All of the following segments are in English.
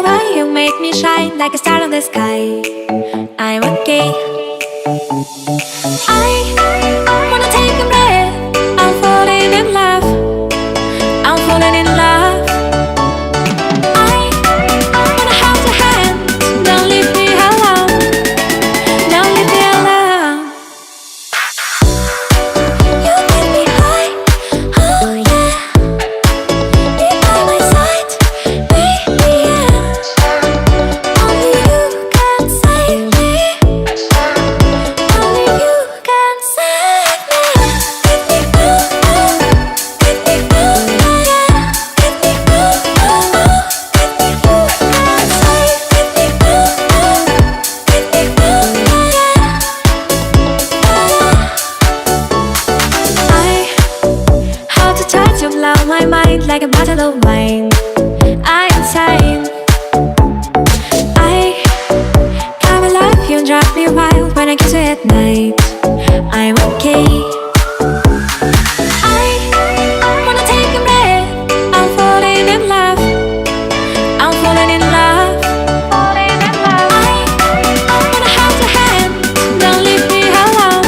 the way you make me shine like a star in the sky. I'm okay. I wanna take a breath. I'm falling in love. I'm falling in love. I wanna hold your hand. Don't leave me alone. Don't leave me alone. You get me high, oh yeah. Be by my side, baby, yeah. Only you can save me. Only you can save me. Get me through, get me through, yeah. Get me through, get me through, can save. Get me through, get me through, yeah. How to touch you, blow my mind like a bottle of wine. I'm insane. I come alive, you drive me wild when I kiss you at night. I'm okay. I wanna take a breath. I'm falling in love. I'm falling in love. Falling in love. I wanna hold your hand. Don't leave me alone.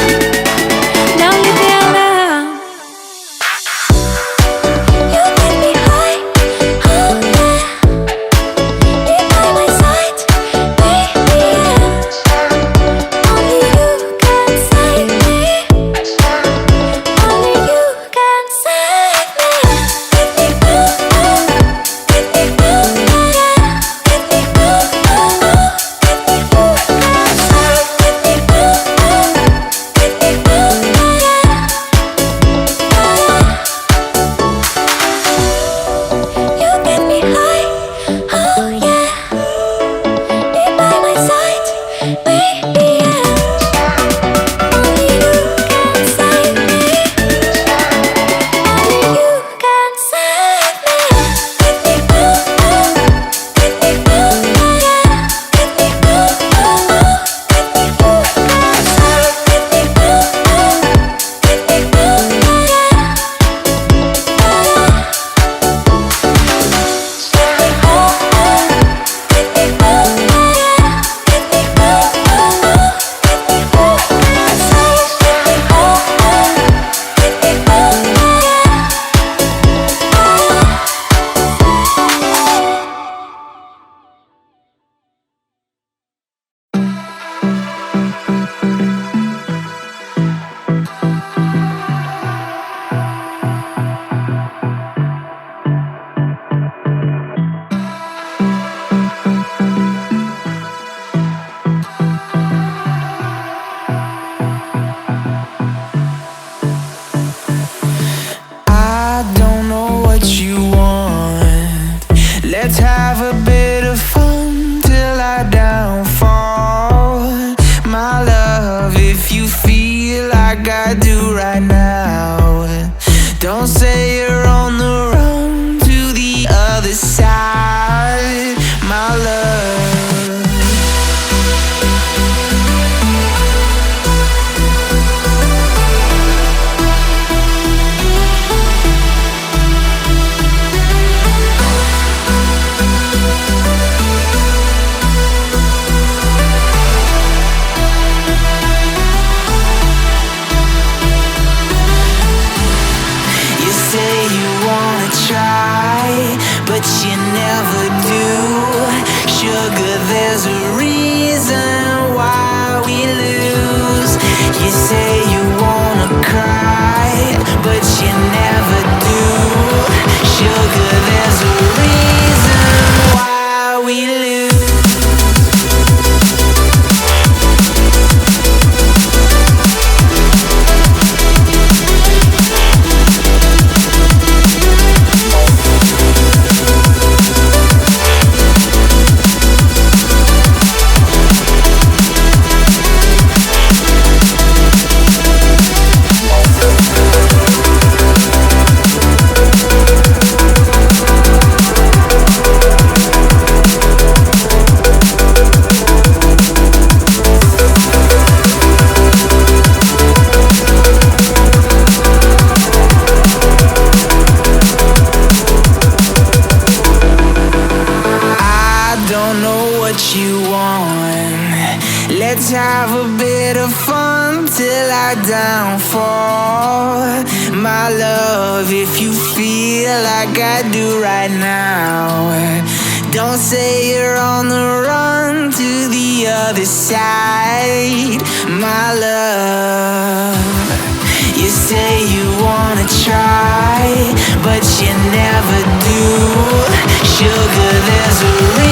Don't leave me alone. You get me high, oh yeah. Be by my side, baby, yeah. Only you can save me. Only you can save me. Get me through, get me through, yeah. Get me through, get me through, can save. Get me through, get me through, yeah. You get me high, oh yeah. Be by my side, baby, yeah. Only you can save me. Only you can save me. Get me through, get me through, yeah. Get me through, get me through, can save. Get me through, get me through, yeah. I don't know what you want. Let's have a bit of fun till I downfall. My love, if you feel like I do right now, don't say you're on the run to the other side, my love. You say you wanna try, but you never do. Sugar, there's a reason why we lose. You say you wanna cry, but you never do. Sugar, there's a reason why we lose. don't know what you want. Let's have a bit of fun till I downfall. My love, if you feel like I do right now, don't say you're on the run to the other side. My love, you say you wanna try, but you never do. Sugar, there's a